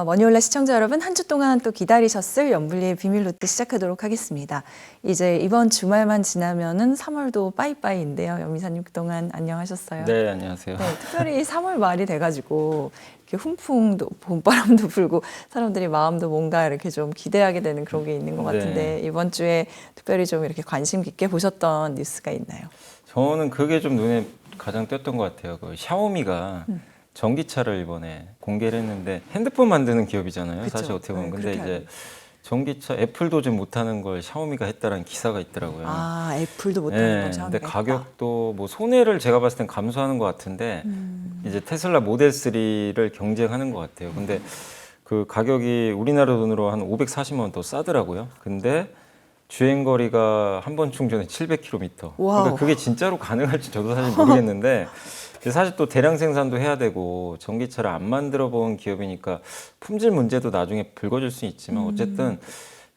머니올라 시청자 여러분, 한 주 동안 또 기다리셨을 연불리의 비밀 노트 시작하도록 하겠습니다. 이제 이번 주말만 지나면은 3월도 빠이빠이인데요. 연미사님 그동안 안녕하셨어요? 네, 안녕하세요. 네, 특별히 3월 말이 돼가지고 이렇게 훈풍도 봄바람도 불고 사람들이 마음도 뭔가 이렇게 좀 기대하게 되는 그런 게 있는 것 같은데 이번 주에 특별히 좀 이렇게 관심 깊게 보셨던 뉴스가 있나요? 저는 그게 좀 눈에 가장 띄었던 것 같아요. 그 샤오미가 전기차를 이번에 공개를 했는데 핸드폰 만드는 기업이잖아요. 그쵸. 사실 어떻게 보면. 네, 근데 그렇게 이제 전기차 애플도 좀 못하는 걸 샤오미가 했다라는 기사가 있더라고요. 아, 애플도 못하는 건 근데 샤오미가 했다. 가격도 뭐 손해를 제가 봤을 땐 감수하는 것 같은데 이제 테슬라 모델 3를 경쟁하는 것 같아요. 근데 그 가격이 우리나라 돈으로 한 540만 원 더 싸더라고요. 근데 주행 거리가 한 번 충전에 700km. 와우. 그러니까 그게 진짜로 가능할지 저도 사실 모르겠는데 사실 또 대량 생산도 해야 되고 전기차를 안 만들어 본 기업이니까 품질 문제도 나중에 불거질 수 있지만 어쨌든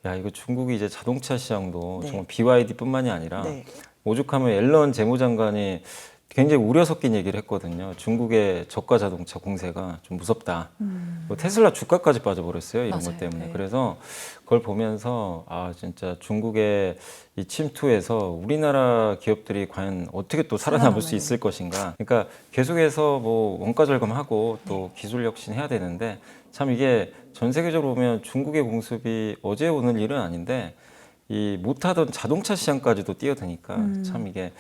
야 이거 중국이 이제 자동차 시장도 네. 정말 BYD뿐만이 아니라 네. 오죽하면 앨런 재무장관이 굉장히 우려 섞인 얘기를 했거든요. 중국의 저가 자동차 공세가 좀 무섭다. 뭐 테슬라 주가까지 빠져버렸어요. 이런 맞아요. 것 때문에. 네. 그래서 그걸 보면서 아 진짜 중국의 이 침투에서 우리나라 기업들이 과연 어떻게 또 살아남을 수 있을 것인가. 그러니까 계속해서 뭐 원가 절감하고 또 기술 혁신해야 되는데 참 이게 전 세계적으로 보면 중국의 공습이 어제 오늘 일은 아닌데 이 못하던 자동차 시장까지도 뛰어드니까 참 이게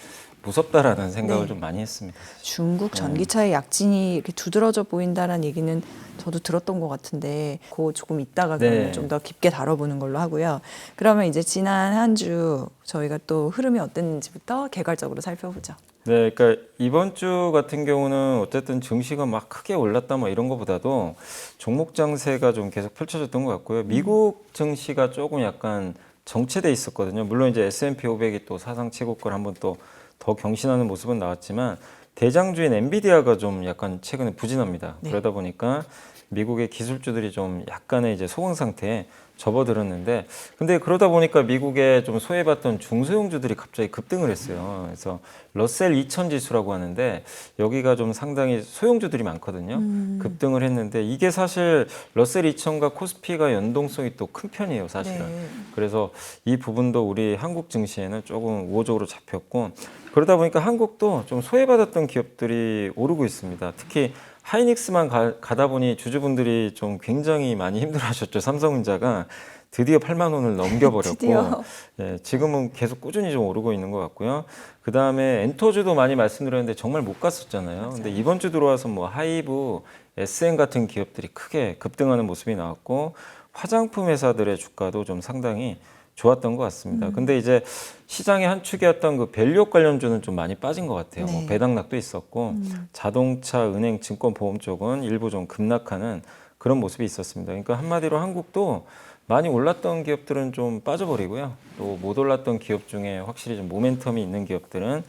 무섭다라는 생각을 네. 좀 많이 했습니다. 중국 전기차의 약진이 이렇게 두드러져 보인다는 얘기는 저도 들었던 것 같은데 그거 조금 이따가 그러면 좀 더 깊게 다뤄보는 걸로 하고요. 그러면 이제 지난 한 주 저희가 또 흐름이 어땠는지부터 개괄적으로 살펴보죠. 네, 그러니까 이번 주 같은 경우는 어쨌든 증시가 막 크게 올랐다 뭐 이런 것보다도 종목 장세가 좀 계속 펼쳐졌던 것 같고요. 미국 증시가 조금 약간 정체돼 있었거든요. 물론 이제 S&P 500이 또 사상 최고가를 한번 또 더 경신하는 모습은 나왔지만 대장주인 엔비디아가 좀 약간 최근에 부진합니다. 네. 그러다 보니까 미국의 기술주들이 좀 약간의 이제 소강 상태에 접어들었는데 근데 그러다 보니까 미국의 좀 소외받던 중소형주들이 갑자기 급등을 했어요. 그래서 러셀 2000 지수라고 하는데 여기가 좀 상당히 소형주들이 많거든요. 급등을 했는데 이게 사실 러셀 2000과 코스피가 연동성이 또 큰 편이에요, 사실은. 네. 그래서 이 부분도 우리 한국 증시에는 조금 우호적으로 잡혔고 그러다 보니까 한국도 좀 소외받았던 기업들이 오르고 있습니다. 특히 하이닉스만 가다 보니 주주분들이 좀 굉장히 많이 힘들어하셨죠. 삼성전자가 드디어 8만 원을 넘겨버렸고 드디어. 예, 지금은 계속 꾸준히 좀 오르고 있는 것 같고요. 그 다음에 엔터주도 많이 말씀드렸는데 정말 못 갔었잖아요. 근데 이번 주 들어와서 뭐 하이브, SM 같은 기업들이 크게 급등하는 모습이 나왔고 화장품 회사들의 주가도 좀 상당히 좋았던 것 같습니다. 근데 이제 시장의 한 축이었던 그 밸류업 관련주는 좀 많이 빠진 것 같아요. 네. 뭐 배당락도 있었고 자동차, 은행, 증권, 보험 쪽은 일부 좀 급락하는 그런 모습이 있었습니다. 그러니까 한마디로 한국도 많이 올랐던 기업들은 좀 빠져버리고요. 또 못 올랐던 기업 중에 확실히 좀 모멘텀이 있는 기업들은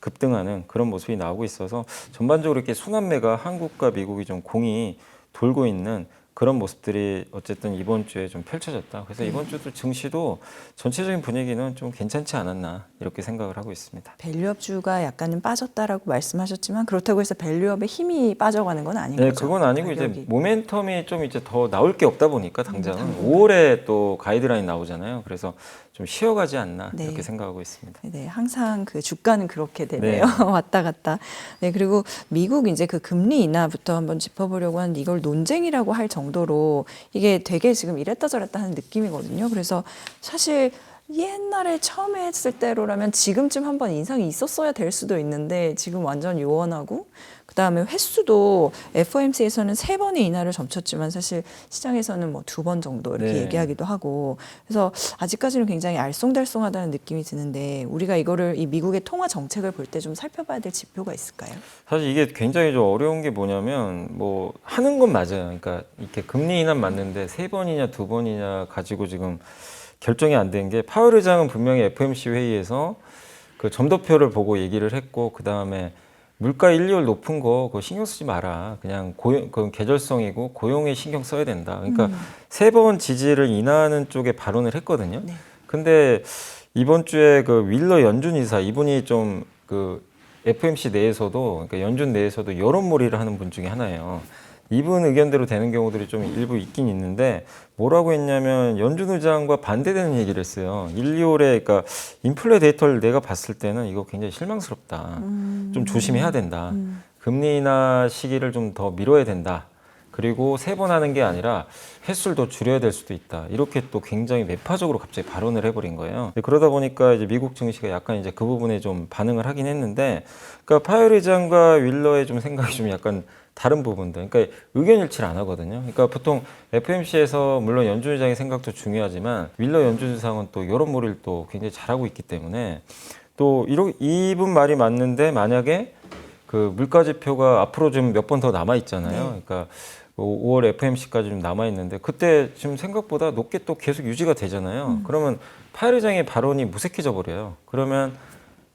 급등하는 그런 모습이 나오고 있어서 전반적으로 이렇게 순환매가 한국과 미국이 좀 공이 돌고 있는 그런 모습들이 어쨌든 이번 주에 좀 펼쳐졌다. 그래서 이번 주도 증시도 전체적인 분위기는 좀 괜찮지 않았나 이렇게 생각을 하고 있습니다. 밸류업주가 약간은 빠졌다라고 말씀하셨지만 그렇다고 해서 밸류업의 힘이 빠져가는 건 아닌 네, 거죠. 그건 아니고 가격이. 이제 모멘텀이 좀 이제 더 나올 게 없다 보니까 당장은 5월에 또 가이드라인 나오잖아요. 그래서 좀 쉬어가지 않나 네. 이렇게 생각하고 있습니다. 네, 항상 그 주가는 그렇게 되네요. 네. 왔다 갔다. 네, 그리고 미국 이제 그 금리 인하부터 한번 짚어보려고 하는데 이걸 논쟁이라고 할 정도로 이게 되게 지금 이랬다 저랬다 하는 느낌이거든요. 그래서 사실 옛날에 처음에 했을 때로라면 지금쯤 한번 인상이 있었어야 될 수도 있는데 지금 완전 요원하고 그다음에 횟수도 FOMC에서는 3번의 인하를 점쳤지만 사실 시장에서는 뭐 2번 정도 이렇게 네. 얘기하기도 하고 그래서 아직까지는 굉장히 알쏭달쏭하다는 느낌이 드는데 우리가 이거를 이 미국의 통화 정책을 볼 때 좀 살펴봐야 될 지표가 있을까요? 사실 이게 굉장히 좀 어려운 게 뭐냐면 뭐 하는 건 맞아요. 그러니까 이렇게 금리 인하 맞는데 3번이냐 2번이냐 가지고 지금 결정이 안 된 게 파월 의장은 분명히 FOMC 회의에서 그 점도표를 보고 얘기를 했고 그 다음에 물가 1, 2월 높은 거 그거 신경 쓰지 마라. 그냥 고용, 그건 계절성이고 고용에 신경 써야 된다. 그러니까 3번 지지를 인하하는 쪽에 발언을 했거든요. 네. 근데 이번 주에 그 윌러 연준 이사 이분이 좀 그 FOMC 내에서도 그러니까 연준 내에서도 여론몰이를 하는 분 중에 하나예요. 이분 의견대로 되는 경우들이 좀 일부 있긴 있는데 뭐라고 했냐면 연준 의장과 반대되는 얘기를 했어요. 1, 2월에 그러니까 인플레 데이터를 내가 봤을 때는 이거 굉장히 실망스럽다. 좀 조심해야 된다. 금리 인하 시기를 좀 더 미뤄야 된다. 그리고 세 번 하는 게 아니라 횟수를 더 줄여야 될 수도 있다. 이렇게 또 굉장히 매파적으로 갑자기 발언을 해버린 거예요. 그러다 보니까 이제 미국 증시가 약간 이제 그 부분에 좀 반응을 하긴 했는데, 그러니까 파웰 의장과 윌러의 좀 생각이 좀 약간 다른 부분들. 그러니까 의견 일치를 안 하거든요. 그러니까 보통 FOMC에서 물론 연준 의장의 생각도 중요하지만 윌러 연준 의장은 또 여론몰이를 또 굉장히 잘하고 있기 때문에 또 이분 말이 맞는데 만약에 그 물가 지표가 앞으로 좀 몇 번 더 남아 있잖아요. 네. 그러니까 5월 FOMC까지 좀 남아 있는데 그때 지금 생각보다 높게 또 계속 유지가 되잖아요. 그러면 파웰 의장의 발언이 무색해져 버려요. 그러면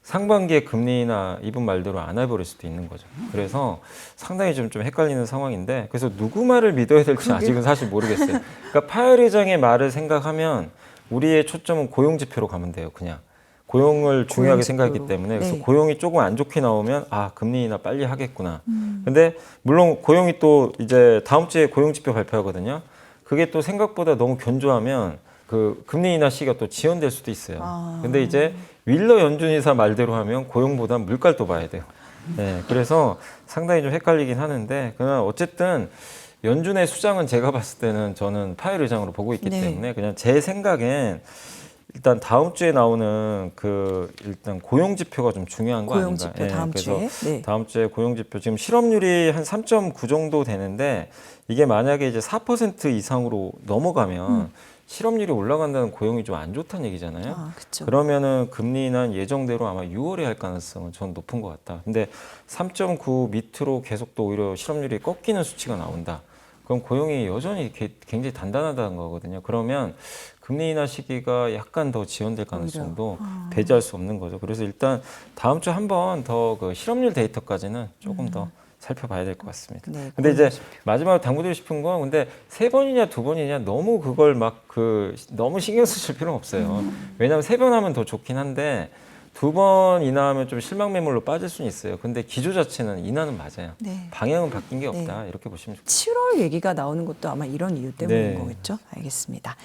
상반기에 금리 인하 이분 말대로 안 해버릴 수도 있는 거죠. 그래서 상당히 좀 헷갈리는 상황인데 그래서 누구 말을 믿어야 될지 아직은 사실 모르겠어요. 그러니까 파웰 의장의 말을 생각하면 우리의 초점은 고용 지표로 가면 돼요. 그냥. 고용을 중요하게 생각하기 때문에 그래서 네. 고용이 조금 안 좋게 나오면 아 금리 인하 빨리 하겠구나. 근데 물론 고용이 또 이제 다음 주에 고용 지표 발표하거든요. 그게 또 생각보다 너무 견조하면 그 금리 인하 시기가 또 지연될 수도 있어요. 근데 이제 윌러 연준 의사 말대로 하면 고용보다 물가를 또 봐야 돼요. 네, 그래서 상당히 좀 헷갈리긴 하는데 그러나 어쨌든 연준의 수장은 제가 봤을 때는 저는 파웰 의장으로 보고 있기 네. 때문에 그냥 제 생각엔 일단 다음 주에 나오는 그 일단 고용 지표가 좀 중요한 거 고용 아닌가? 지표 다음 그래서 주에. 네. 다음 주에 고용 지표 지금 실업률이 한 3.9 정도 되는데 이게 만약에 이제 4% 이상으로 넘어가면 실업률이 올라간다는 고용이 좀 안 좋다는 얘기잖아요. 아, 그렇죠. 그러면은 금리 인하는 예정대로 아마 6월에 할 가능성은 전 높은 것 같다. 근데 3.9 밑으로 계속 또 오히려 실업률이 꺾이는 수치가 나온다. 그럼 고용이 여전히 굉장히 단단하다는 거거든요. 그러면 금리 인하 시기가 약간 더 지연될 가능성도 배제할 수 없는 거죠. 그래서 일단 다음 주 한 번 더 그 실업률 데이터까지는 조금 더 살펴봐야 될 것 같습니다. 네, 근데 이제 고용 마지막으로 당부드리고 싶은 건 근데 세 번이냐 두 번이냐 너무 그걸 막 너무 신경 쓰실 필요는 없어요. 왜냐하면 세 번 하면 더 좋긴 한데 두 번 인하하면 좀 실망 매물로 빠질 수는 있어요. 근데 기조 자체는 인하는 맞아요. 네. 방향은 바뀐 게 없다. 이렇게 보시면 좋겠습니다. 7월 얘기가 나오는 것도 아마 이런 이유 때문인 네. 거겠죠? 알겠습니다.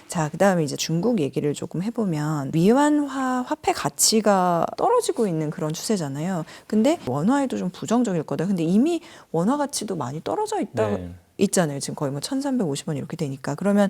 자, 그다음에 이제 중국 얘기를 조금 해보면 위안화 화폐 가치가 떨어지고 있는 그런 추세잖아요. 근데 원화에도 좀 부정적일 거다. 근데 이미 원화 가치도 많이 떨어져 네. 있잖아요. 지금 거의 뭐 1,350원 이렇게 되니까. 그러면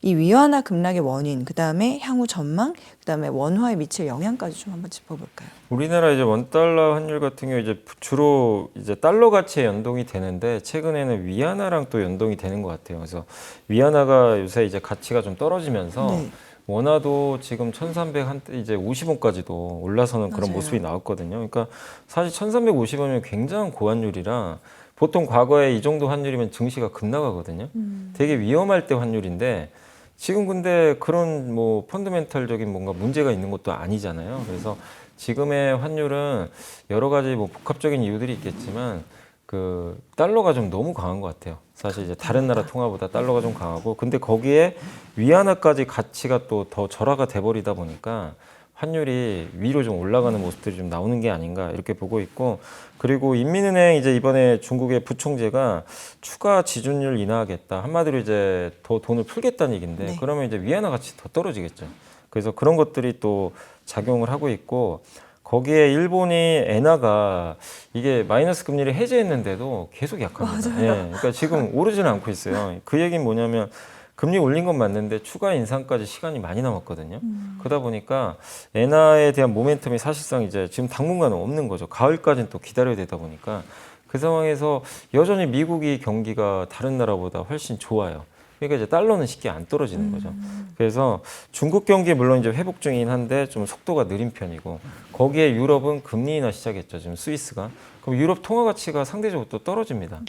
이 위안화 급락의 원인, 그다음에 향후 전망, 그다음에 원화에 미칠 영향까지 좀 한번 짚어볼까요? 우리나라 이제 원달러 환율 같은 경우 이제 주로 이제 달러 가치에 연동이 되는데 최근에는 위안화랑 또 연동이 되는 것 같아요. 그래서 위안화가 요새 이제 가치가 좀 떨어지면서 네. 원화도 지금 1,300 한때 이제 50원까지도 올라서는 그런 맞아요. 모습이 나왔거든요. 그러니까 사실 1,350원이면 굉장한 고환율이라 보통 과거에 이 정도 환율이면 증시가 급락하거든요. 되게 위험할 때 환율인데 지금 근데 그런 뭐 펀더멘털적인 뭔가 문제가 있는 것도 아니잖아요. 그래서 지금의 환율은 여러 가지 뭐 복합적인 이유들이 있겠지만 그 달러가 좀 너무 강한 것 같아요. 사실 이제 다른 나라 통화보다 달러가 좀 강하고 근데 거기에 위안화까지 가치가 또 더 절하가 돼버리다 보니까 환율이 위로 좀 올라가는 모습들이 좀 나오는 게 아닌가 이렇게 보고 있고 그리고 인민은행 이제 이번에 중국의 부총재가 추가 지준율 인하하겠다 한마디로 이제 더 돈을 풀겠다는 얘기인데 네. 그러면 이제 위안화 가치 더 떨어지겠죠. 그래서 그런 것들이 또 작용을 하고 있고 거기에 일본이 엔화가 이게 마이너스 금리를 해제했는데도 계속 약합니다. 예, 그러니까 지금 오르지는 않고 있어요. 그 얘기는 뭐냐면 금리 올린 건 맞는데 추가 인상까지 시간이 많이 남았거든요. 그러다 보니까 엔화에 대한 모멘텀이 사실상 이제 지금 당분간은 없는 거죠. 가을까지는 또 기다려야 되다 보니까 그 상황에서 여전히 미국이 경기가 다른 나라보다 훨씬 좋아요. 그러니까 이제 달러는 쉽게 안 떨어지는 거죠. 그래서 중국 경기 물론 이제 회복 중이긴 한데 좀 속도가 느린 편이고 거기에 유럽은 금리 인하 시작했죠. 지금 스위스가. 그럼 유럽 통화 가치가 상대적으로 또 떨어집니다.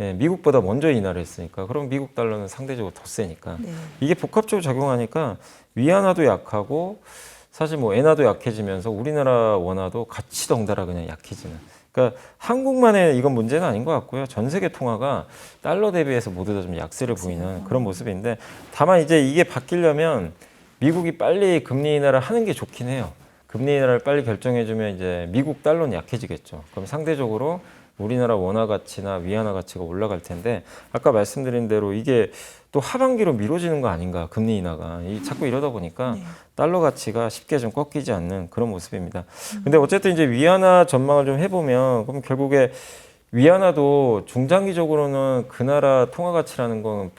예, 미국보다 먼저 인하를 했으니까 그럼 미국 달러는 상대적으로 더 세니까 네. 이게 복합적으로 작용하니까 위안화도 약하고 사실 뭐 엔화도 약해지면서 우리나라 원화도 같이 덩달아 그냥 약해지는 그러니까 한국만의 이건 문제는 아닌 것 같고요 전 세계 통화가 달러 대비해서 모두 다 좀 약세를 보이는 그런 모습인데 다만 이제 이게 바뀌려면 미국이 빨리 금리 인하를 하는 게 좋긴 해요 금리 인하를 빨리 결정해주면 이제 미국 달러는 약해지겠죠 그럼 상대적으로 우리나라 원화 가치나 위안화 가치가 올라갈 텐데 아까 말씀드린 대로 이게 또 하반기로 미뤄지는 거 아닌가 금리 인하가 자꾸 이러다 보니까 네. 달러 가치가 쉽게 좀 꺾이지 않는 그런 모습입니다. 근데 어쨌든 이제 위안화 전망을 좀 해보면 그럼 결국에 위안화도 중장기적으로는 그 나라 통화 가치라는 건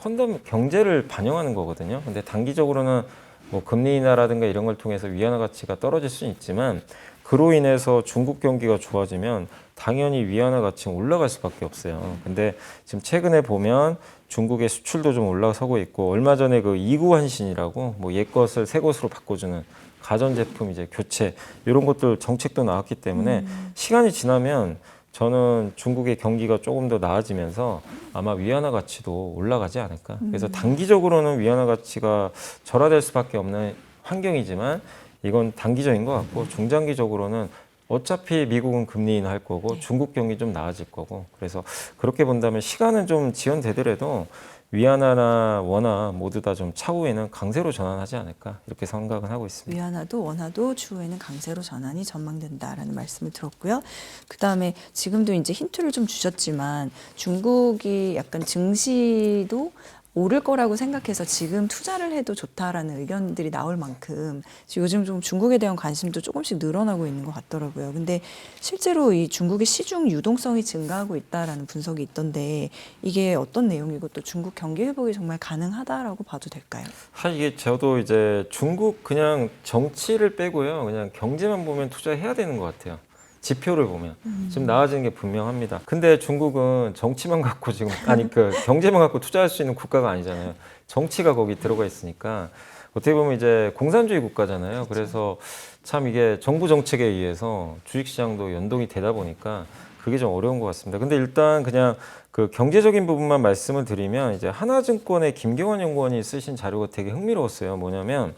경제를 반영하는 거거든요. 근데 단기적으로는 뭐 금리 인하라든가 이런 걸 통해서 위안화 가치가 떨어질 수는 있지만 그로 인해서 중국 경기가 좋아지면 당연히 위안화 가치는 올라갈 수밖에 없어요. 근데 지금 최근에 보면 중국의 수출도 좀 올라서고 있고 얼마 전에 그 이구환신이라고 뭐 옛 것을 새 것으로 바꿔주는 가전제품 이제 교체 이런 것들 정책도 나왔기 때문에 시간이 지나면 저는 중국의 경기가 조금 더 나아지면서 아마 위안화 가치도 올라가지 않을까. 그래서 단기적으로는 위안화 가치가 절하될 수밖에 없는 환경이지만 이건 단기적인 것 같고 중장기적으로는 어차피 미국은 금리 인하할 거고 중국 경기 좀 나아질 거고 그래서 그렇게 본다면 시간은 좀 지연되더라도 위안화나 원화 모두 다 좀 차후에는 강세로 전환하지 않을까 이렇게 생각은 하고 있습니다. 위안화도 원화도 추후에는 강세로 전환이 전망된다라는 말씀을 들었고요. 그다음에 지금도 이제 힌트를 좀 주셨지만 중국이 약간 증시도 오를 거라고 생각해서 지금 투자를 해도 좋다라는 의견들이 나올 만큼 요즘 좀 중국에 대한 관심도 조금씩 늘어나고 있는 것 같더라고요. 근데 실제로 이 중국의 시중 유동성이 증가하고 있다라는 분석이 있던데 이게 어떤 내용이고 또 중국 경기 회복이 정말 가능하다라고 봐도 될까요? 이게 저도 이제 중국 그냥 정치를 빼고요. 그냥 경제만 보면 투자해야 되는 것 같아요. 지표를 보면 지금 나아지는 게 분명합니다. 근데 중국은 정치만 갖고 지금 그 경제만 갖고 투자할 수 있는 국가가 아니잖아요. 정치가 거기 들어가 있으니까 어떻게 보면 이제 공산주의 국가잖아요. 그래서 참 이게 정부 정책에 의해서 주식시장도 연동이 되다 보니까 그게 좀 어려운 것 같습니다. 근데 일단 그냥 그 경제적인 부분만 말씀을 드리면 이제 하나증권의 김경환 연구원이 쓰신 자료가 되게 흥미로웠어요. 뭐냐면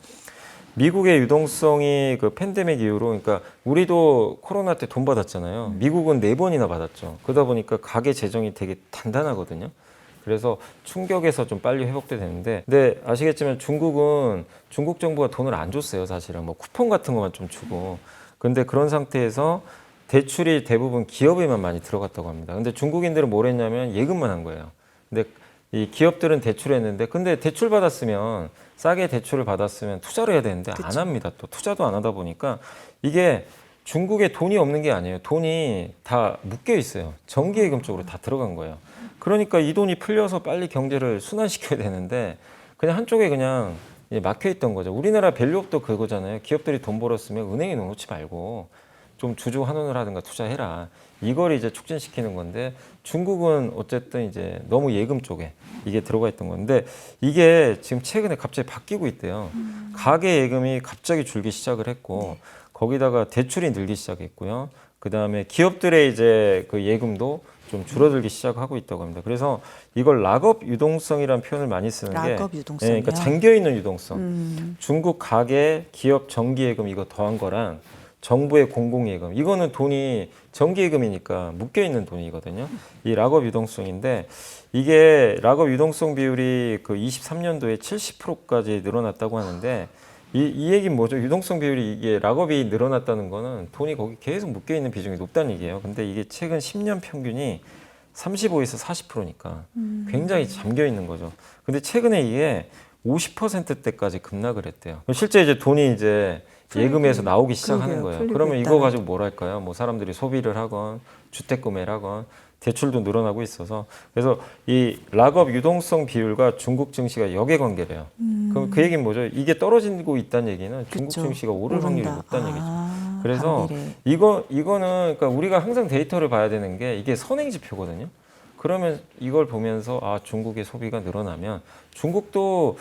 미국의 유동성이 그 팬데믹 이후로 그러니까 우리도 코로나 때 돈 받았잖아요. 미국은 4번이나 받았죠. 그러다 보니까 가계 재정이 되게 단단하거든요. 그래서 충격에서 좀 빨리 회복돼 되는데 근데 아시겠지만 중국은 중국 정부가 돈을 안 줬어요. 사실은 뭐 쿠폰 같은 것만 좀 주고 근데 그런 상태에서 대출이 대부분 기업에만 많이 들어갔다고 합니다. 근데 중국인들은 뭘 했냐면 예금만 한 거예요. 근데 이 기업들은 대출했는데 근데 대출 받았으면 싸게 대출을 받았으면 투자를 해야 되는데 안 합니다. 또 투자도 안 하다 보니까 이게 중국에 돈이 없는 게 아니에요. 돈이 다 묶여 있어요. 정기예금 쪽으로 다 들어간 거예요. 그러니까 이 돈이 풀려서 빨리 경제를 순환시켜야 되는데 그냥 한쪽에 그냥 막혀 있던 거죠. 우리나라 밸류업도 그거잖아요. 기업들이 돈 벌었으면 은행에 넣어놓지 말고 좀 주주 환원을 하든가 투자해라. 이걸 이제 촉진시키는 건데 중국은 어쨌든 이제 너무 예금 쪽에 이게 들어가 있던 건데 이게 지금 최근에 갑자기 바뀌고 있대요. 가계 예금이 갑자기 줄기 시작을 했고 거기다가 대출이 늘기 시작했고요. 그 다음에 기업들의 이제 그 예금도 좀 줄어들기 시작하고 있다고 합니다. 그래서 이걸 락업 유동성이라는 표현을 많이 쓰는 게 락업 유동성이요? 그러니까 잠겨 있는 유동성. 중국 가계, 기업 정기예금 이거 더한 거랑 정부의 공공예금 이거는 돈이 정기예금이니까 묶여있는 돈이거든요. 이 락업 유동성인데 이게 락업 유동성 비율이 그 23년도에 70%까지 늘어났다고 하는데 이 얘기는 뭐죠? 유동성 비율이 이게 락업이 늘어났다는 거는 돈이 거기 계속 묶여있는 비중이 높다는 얘기예요. 근데 이게 최근 10년 평균이 35에서 40%니까 굉장히 잠겨 있는 거죠. 근데 최근에 이게 50%대까지 급락을 했대요. 실제 이제 돈이 이제 예금에서 나오기 시작하는 거예요. 그러면 이거 가지고 뭘 할까요? 뭐 사람들이 소비를 하건 주택 구매를 하건 대출도 늘어나고 있어서 그래서 이 락업 유동성 비율과 중국 증시가 역외관계래요. 그럼 그 얘기는 뭐죠? 이게 떨어지고 있다는 얘기는 중국 증시가 오를 확률이 높다는 얘기죠. 그래서 이거는 그러니까 우리가 항상 데이터를 봐야 되는 게 이게 선행 지표거든요. 그러면 이걸 보면서 중국의 소비가 늘어나면 중국도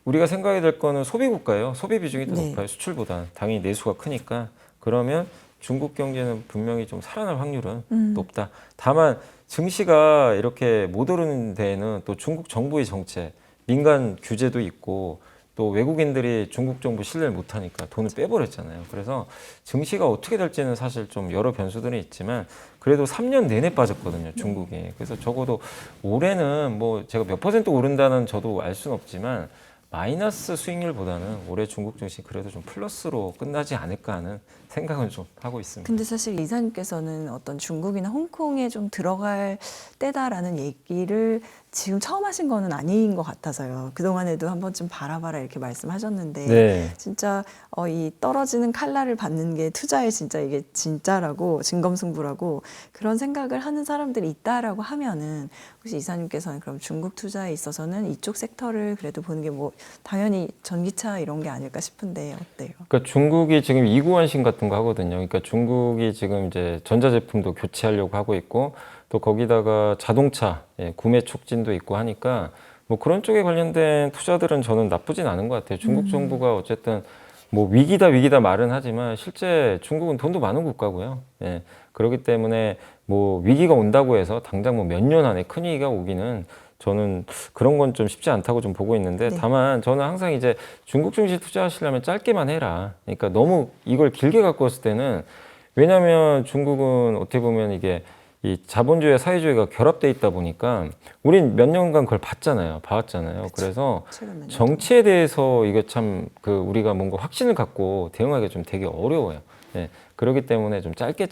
우리가 생각해야 될 거는 소비 국가예요. 소비 비중이 더 높아요. 수출보다. 당연히 내수가 크니까. 그러면 중국 경제는 분명히 좀 살아날 확률은 높다. 다만 증시가 이렇게 못 오르는 데에는 또 중국 정부의 정책, 민간 규제도 있고 또 외국인들이 중국 정부 신뢰를 못하니까 돈을 빼버렸잖아요. 그래서 증시가 어떻게 될지는 사실 좀 여러 변수들이 있지만 그래도 3년 내내 빠졌거든요, 중국이. 그래서 적어도 올해는 뭐 제가 몇 퍼센트 오른다는 저도 알 수는 없지만 마이너스 수익률보다는 올해 중국 증시 그래도 좀 플러스로 끝나지 않을까 하는 생각은 좀 하고 있습니다. 근데 사실 이사님께서는 어떤 중국이나 홍콩에 좀 들어갈 때다라는 얘기를 지금 처음 하신 거는 아닌 것 같아서요. 그동안에도 한 번쯤 봐라 이렇게 말씀하셨는데 네. 진짜 이 떨어지는 칼날을 받는 게 투자에 진짜 이게 진짜라고 진검승부라고 그런 생각을 하는 사람들이 있다라고 하면은 혹시 이사님께서는 그럼 중국 투자에 있어서는 이쪽 섹터를 그래도 보는 게 뭐 당연히 전기차 이런 게 아닐까 싶은데 어때요? 그러니까 중국이 지금 2구 완신 같은 거 하거든요. 그러니까 중국이 지금 이제 전자제품도 교체하려고 하고 있고 또 거기다가 자동차 구매 촉진도 있고 하니까 뭐 그런 쪽에 관련된 투자들은 저는 나쁘진 않은 것 같아요. 중국 정부가 어쨌든 뭐 위기다 말은 하지만 실제 중국은 돈도 많은 국가고요. 예. 그렇기 때문에 뭐 위기가 온다고 해서 당장 뭐 몇 년 안에 큰 위기가 오기는 저는 그런 건 좀 쉽지 않다고 좀 보고 있는데 네. 다만 저는 항상 이제 중국 증시 투자하시려면 짧게만 해라. 그러니까 너무 이걸 길게 갖고 왔을 때는 왜냐하면 중국은 어떻게 보면 이게 이 자본주의와 사회주의가 결합돼 있다 보니까 우린 몇 년간 그걸 봐왔잖아요. 그쵸. 그래서 최근 몇 년 정치에 대해서 이게 참 그 우리가 뭔가 확신을 갖고 대응하기 좀 되게 어려워요. 예. 그렇기 때문에 좀 짧게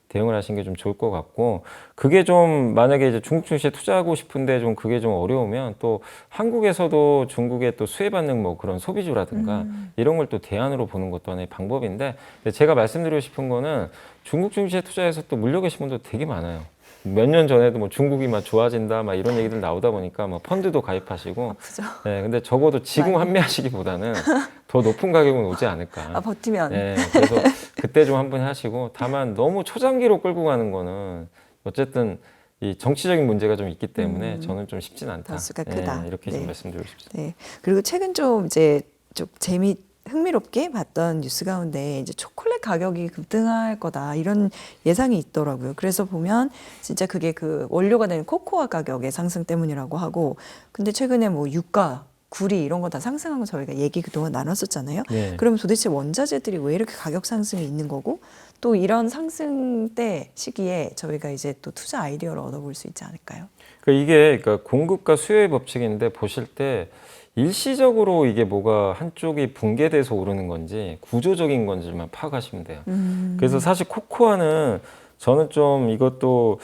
대응을 하시는 게 좀 좋을 것 같고 그게 좀 만약에 이제 중국 증시에 투자하고 싶은데 좀 그게 좀 어려우면 또 한국에서도 중국에 또 수혜받는 뭐 그런 소비주라든가 이런 걸 또 대안으로 보는 것도 하나의 방법인데 근데 제가 말씀드리고 싶은 거는 중국 증시에 투자해서 또 물려 계신 분도 되게 많아요. 몇 년 전에도 뭐 중국이 막 좋아진다 막 이런 얘기들 나오다 보니까 뭐 펀드도 가입하시고 아프죠? 네, 근데 적어도 지금 많이. 환매하시기보다는 더 높은 가격은 오지 않을까. 버티면 네, 그래서 그때 좀 한번 하시고 다만 너무 초장기로 끌고 가는 거는 어쨌든 이 정치적인 문제가 좀 있기 때문에 저는 좀 쉽진 않다. 변수가 네, 크다. 이렇게 네. 좀 말씀드리고 싶습니다. 네. 그리고 최근 좀 이제 좀 흥미롭게 봤던 뉴스 가운데 이제 초콜릿 가격이 급등할 거다 이런 예상이 있더라고요. 그래서 보면 진짜 그게 그 원료가 되는 코코아 가격의 상승 때문이라고 하고 근데 최근에 뭐 유가 구리 이런 거 다 상승한 거 저희가 얘기 그동안 나눴었잖아요. 네. 그러면 도대체 원자재들이 왜 이렇게 가격 상승이 있는 거고 또 이런 상승 때 시기에 저희가 이제 또 투자 아이디어를 얻어볼 수 있지 않을까요? 그러니까 공급과 수요의 법칙인데 보실 때 일시적으로 이게 뭐가 한쪽이 붕괴돼서 오르는 건지 구조적인 건지만 파악하시면 돼요. 그래서 사실 코코아는 저는 좀 이것도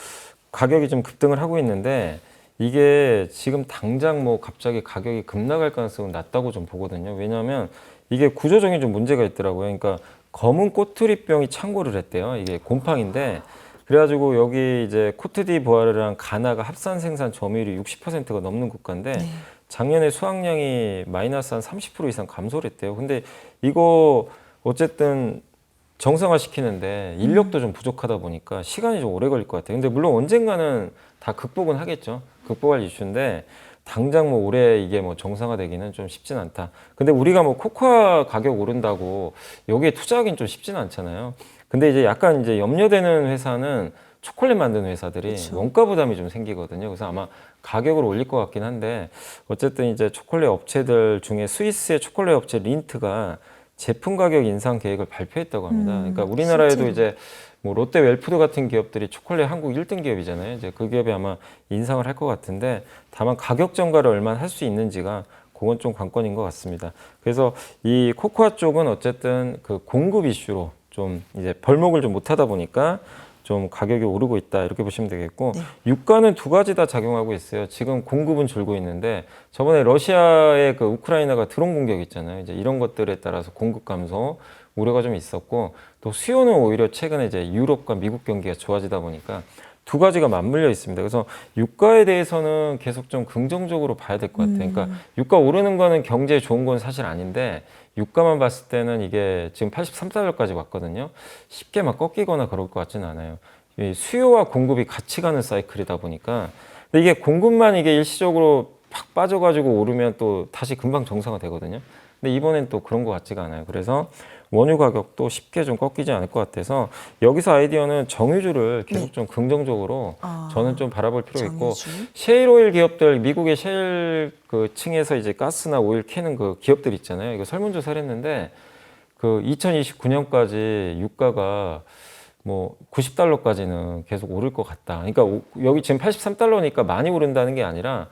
가격이 좀 급등을 하고 있는데 이게 지금 당장 뭐 갑자기 가격이 급락할 가능성은 낮다고 좀 보거든요. 왜냐하면 이게 구조적인 좀 문제가 있더라고요. 그러니까 검은 꼬투리병이 창궐을 했대요. 이게 곰팡인데 그래가지고 여기 이제 코트디부아르랑 가나가 합산 생산 점유율이 60%가 넘는 국가인데 네. 작년에 수확량이 마이너스 한 30% 이상 감소를 했대요. 근데 이거 어쨌든 정상화 시키는데 인력도 좀 부족하다 보니까 시간이 좀 오래 걸릴 것 같아요. 근데 물론 언젠가는 다 극복은 하겠죠. 극복할 이슈인데 당장 뭐 올해 이게 뭐 정상화되기는 좀 쉽진 않다. 근데 우리가 뭐 코코아 가격 오른다고 여기에 투자하기는 좀 쉽진 않잖아요. 근데 이제 약간 이제 염려되는 회사는 초콜릿 만드는 회사들이 그쵸. 원가 부담이 좀 생기거든요. 그래서 아마 가격을 올릴 것 같긴 한데 어쨌든 이제 초콜릿 업체들 중에 스위스의 초콜릿 업체 린트가 제품 가격 인상 계획을 발표했다고 합니다. 그러니까 우리나라에도 실제로. 이제 뭐 롯데 웰푸드 같은 기업들이 초콜릿 한국 1등 기업이잖아요. 이제 그 기업이 아마 인상을 할 것 같은데 다만 가격 전가를 얼마나 할 수 있는지가 그건 좀 관건인 것 같습니다. 그래서 이 코코아 쪽은 어쨌든 그 공급 이슈로 좀 이제 벌목을 좀 못하다 보니까 좀 가격이 오르고 있다 이렇게 보시면 되겠고 네. 유가는 두 가지 다 작용하고 있어요. 지금 공급은 줄고 있는데 저번에 러시아의 그 우크라이나가 드론 공격 있잖아요. 이제 이런 것들에 따라서 공급 감소 우려가 좀 있었고 또 수요는 오히려 최근에 이제 유럽과 미국 경기가 좋아지다 보니까 두 가지가 맞물려 있습니다. 그래서 유가에 대해서는 계속 좀 긍정적으로 봐야 될 것 같아요. 그러니까 유가 오르는 거는 경제에 좋은 건 사실 아닌데 유가만 봤을 때는 이게 지금 83달러까지 왔거든요. 쉽게 막 꺾이거나 그럴 것 같지는 않아요. 이 수요와 공급이 같이 가는 사이클이다 보니까 근데 이게 공급만 이게 일시적으로 팍 빠져가지고 오르면 또 다시 금방 정상화 되거든요. 근데 이번엔 또 그런 것 같지가 않아요. 그래서 원유 가격도 쉽게 좀 꺾이지 않을 것 같아서 여기서 아이디어는 정유주를 계속 네. 좀 긍정적으로 저는 좀 바라볼 필요가 있고 정유주. 셰일 오일 기업들 미국의 셰일 그 층에서 이제 가스나 오일 캐는 그 기업들 있잖아요. 이거 설문조사를 했는데 그 2029년까지 유가가 뭐 90달러까지는 계속 오를 것 같다. 그러니까 여기 지금 83달러니까 많이 오른다는 게 아니라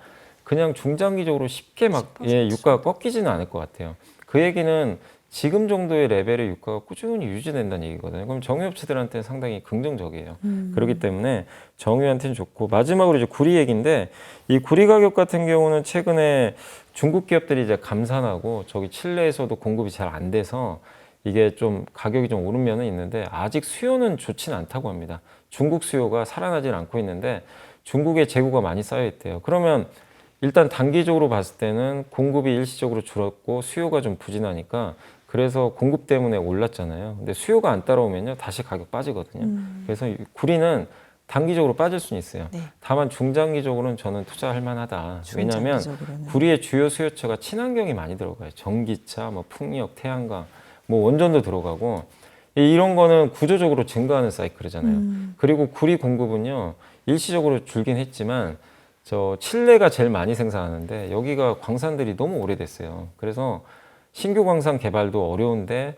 그냥 중장기적으로 쉽게 막 유가가 꺾이지는 않을 것 같아요. 그 얘기는 지금 정도의 레벨의 유가가 꾸준히 유지된다는 얘기거든요. 그럼 정유업체들한테는 상당히 긍정적이에요. 그렇기 때문에 정유한테는 좋고, 마지막으로 이제 구리 얘기인데, 이 구리 가격 같은 경우는 최근에 중국 기업들이 이제 감산하고 저기 칠레에서도 공급이 잘 안 돼서 이게 좀 가격이 좀 오른 면은 있는데, 아직 수요는 좋지는 않다고 합니다. 중국 수요가 살아나질 않고 있는데 중국에 재고가 많이 쌓여 있대요. 그러면 일단 단기적으로 봤을 때는 공급이 일시적으로 줄었고 수요가 좀 부진하니까, 그래서 공급 때문에 올랐잖아요. 근데 수요가 안 따라오면요, 다시 가격 빠지거든요. 그래서 이 구리는 단기적으로 빠질 수는 있어요. 네. 다만 중장기적으로는 저는 투자할 만하다. 왜냐하면 중장기적으로는. 구리의 주요 수요처가 친환경이 많이 들어가요. 전기차, 뭐 풍력, 태양광, 뭐 원전도 들어가고, 이런 거는 구조적으로 증가하는 사이클이잖아요. 그리고 구리 공급은요, 일시적으로 줄긴 했지만 저 칠레가 제일 많이 생산하는데 여기가 광산들이 너무 오래됐어요. 그래서 신규 광산 개발도 어려운데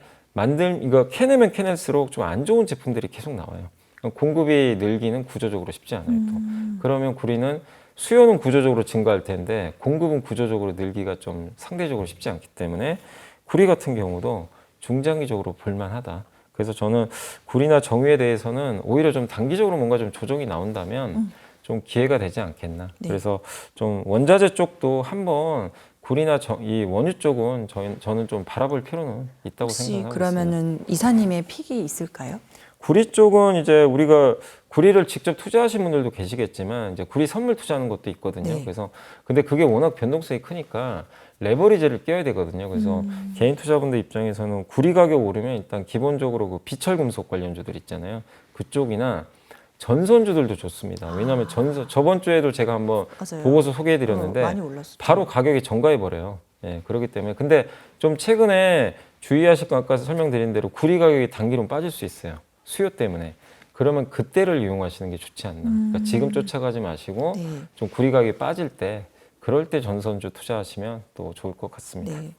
이거 캐내면 캐낼수록 좀 안 좋은 제품들이 계속 나와요. 공급이 늘기는 구조적으로 쉽지 않아요. 또. 그러면 구리는 수요는 구조적으로 증가할 텐데 공급은 구조적으로 늘기가 좀 상대적으로 쉽지 않기 때문에 구리 같은 경우도 중장기적으로 볼만하다. 그래서 저는 구리나 정유에 대해서는 오히려 좀 단기적으로 뭔가 좀 조정이 나온다면 좀 기회가 되지 않겠나. 네. 그래서 좀 원자재 쪽도 한번 구리나 이 원유 쪽은 저는 좀 바라볼 필요는 있다고 혹시 생각하고 있습니다. 그러면은 이사님의 픽이 있을까요? 구리 쪽은 이제 우리가 구리를 직접 투자하신 분들도 계시겠지만 이제 구리 선물 투자하는 것도 있거든요. 네. 그래서 근데 그게 워낙 변동성이 크니까 레버리지를 껴야 되거든요. 그래서 개인 투자분들 입장에서는 구리 가격 오르면 일단 기본적으로 그 비철 금속 관련주들 있잖아요. 그쪽이나 전선주들도 좋습니다. 왜냐하면 저번 주에도 제가 한번 맞아요. 보고서 소개해드렸는데 많이 올랐었죠. 바로 가격이 정가해 버려요. 예, 그렇기 때문에 근데 좀 최근에 주의하실 건 아까 설명드린 대로 구리 가격이 단기로 빠질 수 있어요. 수요 때문에. 그러면 그때를 이용하시는 게 좋지 않나. 그러니까 지금 쫓아가지 마시고 네. 좀 구리 가격이 빠질 때, 그럴 때 전선주 투자하시면 또 좋을 것 같습니다. 네.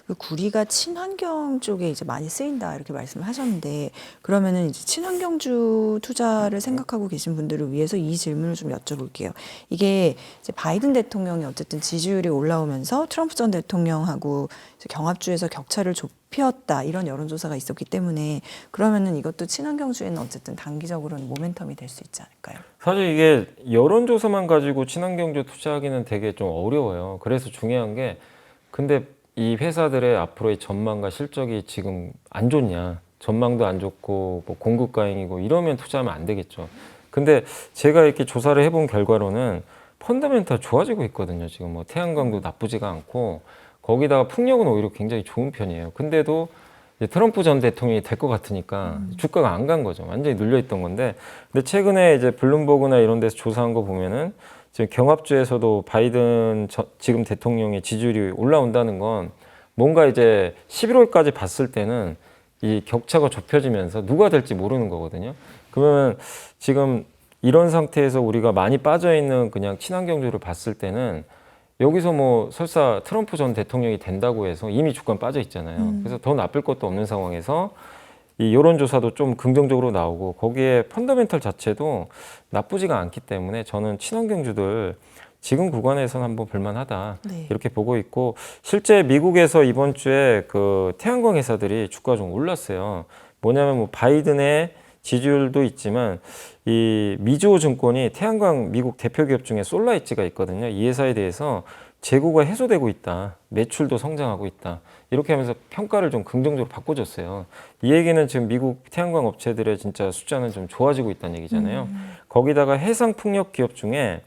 그 구리가 친환경 쪽에 이제 많이 쓰인다 이렇게 말씀을 하셨는데, 그러면은 이제 친환경주 투자를 생각하고 계신 분들을 위해서 이 질문을 좀 여쭤볼게요. 이게 이제 바이든 대통령이 어쨌든 지지율이 올라오면서 트럼프 전 대통령하고 이제 경합주에서 격차를 좁혔다 이런 여론조사가 있었기 때문에, 그러면은 이것도 친환경주에는 어쨌든 단기적으로는 모멘텀이 될 수 있지 않을까요? 사실 이게 여론조사만 가지고 친환경주 투자하기는 되게 좀 어려워요. 그래서 중요한 게, 근데 이 회사들의 앞으로의 전망과 실적이 지금 안 좋냐, 전망도 안 좋고 뭐 공급 과잉이고 이러면 투자하면 안 되겠죠. 근데 제가 이렇게 조사를 해본 결과로는 펀더멘탈 좋아지고 있거든요. 지금 뭐 태양광도 나쁘지가 않고, 거기다가 풍력은 오히려 굉장히 좋은 편이에요. 근데도 이제 트럼프 전 대통령이 될 것 같으니까 주가가 안 간 거죠. 완전히 눌려 있던 건데, 근데 최근에 이제 블룸버그나 이런 데서 조사한 거 보면은 지금 경합주에서도 바이든 지금 대통령의 지지율이 올라온다는 건, 뭔가 이제 11월까지 봤을 때는 이 격차가 좁혀지면서 누가 될지 모르는 거거든요. 그러면 지금 이런 상태에서 우리가 많이 빠져 있는 그냥 친환경주를 봤을 때는, 여기서 뭐 설사 트럼프 전 대통령이 된다고 해서 이미 주가는 빠져 있잖아요. 그래서 더 나쁠 것도 없는 상황에서 이 여론조사도 좀 긍정적으로 나오고, 거기에 펀더멘털 자체도 나쁘지가 않기 때문에 저는 친환경주들 지금 구간에서는 한번 볼만하다, 네. 이렇게 보고 있고, 실제 미국에서 이번 주에 그 태양광 회사들이 주가가 좀 올랐어요. 뭐냐면 뭐 바이든의 지지율도 있지만 이 미주호 증권이 태양광 미국 대표 기업 중에 솔라이츠가 있거든요. 이 회사에 대해서 재고가 해소되고 있다, 매출도 성장하고 있다, 이렇게 하면서 평가를 좀 긍정적으로 바꿔줬어요. 이 얘기는 지금 미국 태양광 업체들의 진짜 숫자는 좀 좋아지고 있다는 얘기잖아요. 거기다가 해상 풍력 기업 중에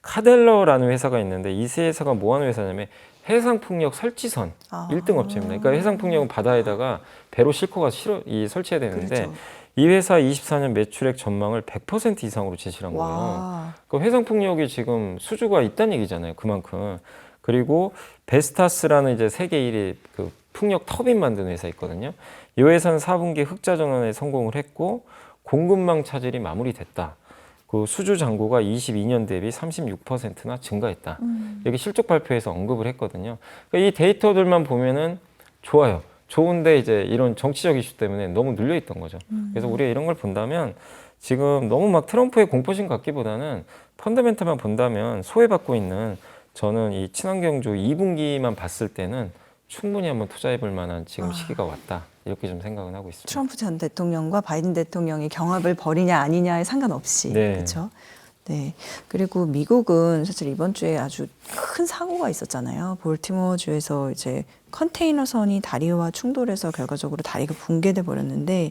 카델러라는 회사가 있는데, 이 세 회사가 뭐 하는 회사냐면 해상 풍력 설치선 1등 업체입니다. 그러니까 해상 풍력은 바다에다가 배로 싣고 가서 설치해야 되는데, 그렇죠. 이 회사 24년 매출액 전망을 100% 이상으로 제시한 거예요. 와. 그 해상 풍력이 지금 수주가 있다는 얘기잖아요. 그만큼. 그리고 베스타스라는 이제 세계 1위 그 풍력 터빈 만드는 회사 있거든요. 이 회사는 4분기 흑자 전환에 성공을 했고, 공급망 차질이 마무리됐다. 그 수주 잔고가 22년 대비 36%나 증가했다. 여기 실적 발표에서 언급을 했거든요. 그러니까 이 데이터들만 보면은 좋아요. 좋은데 이제 이런 정치적 이슈 때문에 너무 눌려 있던 거죠. 그래서 우리가 이런 걸 본다면, 지금 너무 막 트럼프의 공포심 갖기보다는 펀더멘탈만 본다면 소외받고 있는 저는 이 친환경주 2분기만 봤을 때는 충분히 한번 투자해볼 만한 지금 시기가 왔다. 이렇게 좀 생각은 하고 있습니다. 트럼프 전 대통령과 바이든 대통령이 경합을 벌이냐 아니냐에 상관없이 네. 그렇죠. 네. 그리고 미국은 사실 이번 주에 아주 큰 사고가 있었잖아요. 볼티모어주에서 이제 컨테이너선이 다리와 충돌해서 결과적으로 다리가 붕괴돼 버렸는데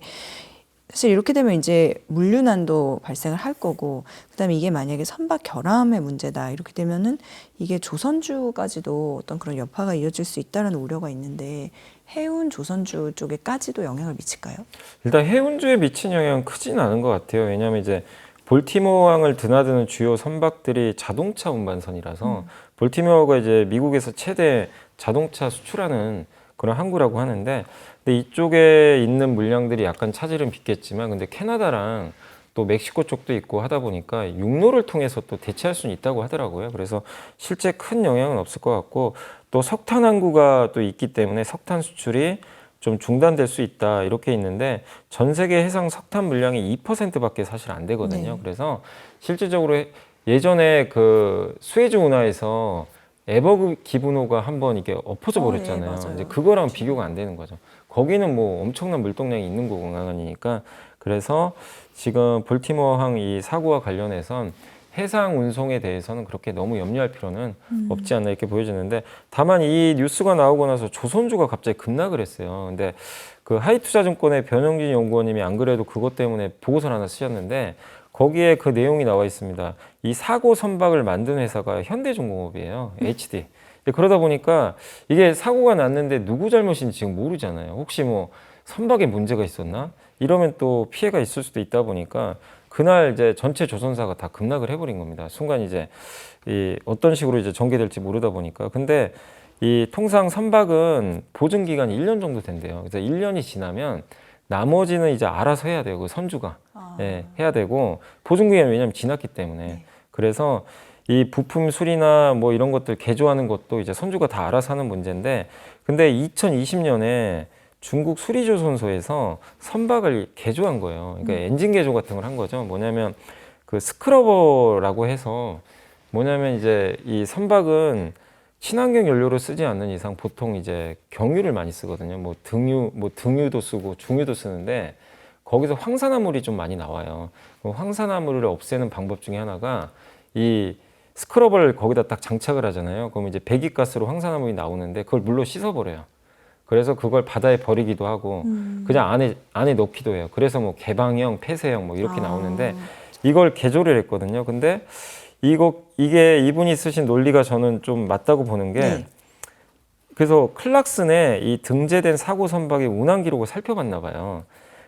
사실 이렇게 되면 이제 물류난도 발생을 할 거고 그다음에 이게 만약에 선박 결함의 문제다 이렇게 되면은 이게 조선주까지도 어떤 그런 여파가 이어질 수 있다는 우려가 있는데 해운 조선주 쪽에까지도 영향을 미칠까요? 일단 해운주에 미친 영향은 크진 않은 것 같아요. 왜냐하면 이제 볼티모어항을 드나드는 주요 선박들이 자동차 운반선이라서 볼티모어가 이제 미국에서 최대 자동차 수출하는 그런 항구라고 하는데 근데 이쪽에 있는 물량들이 약간 차질은 빚겠지만 근데 캐나다랑 또 멕시코 쪽도 있고 하다 보니까 육로를 통해서 또 대체할 수는 있다고 하더라고요. 그래서 실제 큰 영향은 없을 것 같고 또 석탄 항구가 또 있기 때문에 석탄 수출이 좀 중단될 수 있다 이렇게 있는데 전 세계 해상 석탄 물량이 2%밖에 사실 안 되거든요. 네. 그래서 실질적으로 예전에 그 수에즈 운하에서 에버 기브노가 한번 이게 엎어져 네, 버렸잖아요. 맞아요. 이제 그거랑 비교가 안 되는 거죠. 거기는 뭐 엄청난 물동량이 있는 공항이니까 그래서 지금 볼티모어항 이 사고와 관련해선 해상 운송에 대해서는 그렇게 너무 염려할 필요는 없지 않나 이렇게 보여지는데 다만 이 뉴스가 나오고 나서 조선주가 갑자기 급락을 했어요. 근데 그 하이투자증권의 변영진 연구원님이 안 그래도 그것 때문에 보고서를 하나 쓰셨는데 거기에 그 내용이 나와 있습니다. 이 사고 선박을 만든 회사가 현대중공업이에요. HD. 그러다 보니까 이게 사고가 났는데 누구 잘못인지 지금 모르잖아요. 혹시 뭐 선박에 문제가 있었나? 이러면 또 피해가 있을 수도 있다 보니까 그날 이제 전체 조선사가 다 급락을 해버린 겁니다. 순간 이제 이 어떤 식으로 이제 전개될지 모르다 보니까. 근데 이 통상 선박은 보증 기간이 1년 정도 된대요. 그래서 1년이 지나면 나머지는 이제 알아서 해야 돼요. 그 선주가. 예, 해야 되고 보증 기간이 왜냐면 지났기 때문에. 네. 그래서 이 부품 수리나 뭐 이런 것들 개조하는 것도 이제 선주가 다 알아서 하는 문제인데 근데 2020년에 중국 수리조선소에서 선박을 개조한 거예요. 그러니까 엔진 개조 같은 걸 한 거죠. 뭐냐면 그 스크러버라고 해서 뭐냐면 이제 이 선박은 친환경 연료를 쓰지 않는 이상 보통 이제 경유를 많이 쓰거든요. 뭐 등유도 쓰고 중유도 쓰는데 거기서 황산화물이 좀 많이 나와요. 그 황산화물을 없애는 방법 중에 하나가 이 스크러버를 거기다 딱 장착을 하잖아요. 그럼 이제 배기가스로 황산화물이 나오는데 그걸 물로 씻어버려요. 그래서 그걸 바다에 버리기도 하고 그냥 안에 넣기도 해요. 그래서 뭐 개방형, 폐쇄형 뭐 이렇게 나오는데 이걸 개조를 했거든요. 근데 이게 이분이 쓰신 논리가 저는 좀 맞다고 보는 게 네. 그래서 클락슨의 이 등재된 사고 선박의 운항 기록을 살펴봤나 봐요.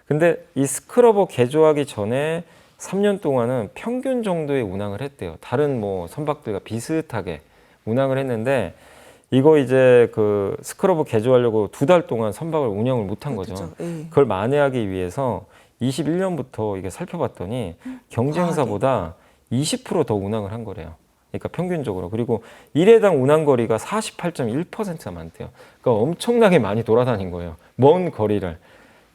근데 이 스크러버 개조하기 전에 3년 동안은 평균 정도의 운항을 했대요. 다른 뭐 선박들과 비슷하게 운항을 했는데 이거 이제 그 스크러버 개조하려고 2달 동안 선박을 운영을 못한 거죠. 그렇죠. 예. 그걸 만회하기 위해서 21년부터 이게 살펴봤더니 경쟁사보다 20%더 운항을 한 거래요. 그러니까 평균적으로. 그리고 일회당 운항 거리가 48.1%가 많대요. 그러니까 엄청나게 많이 돌아다닌 거예요. 먼 거리를.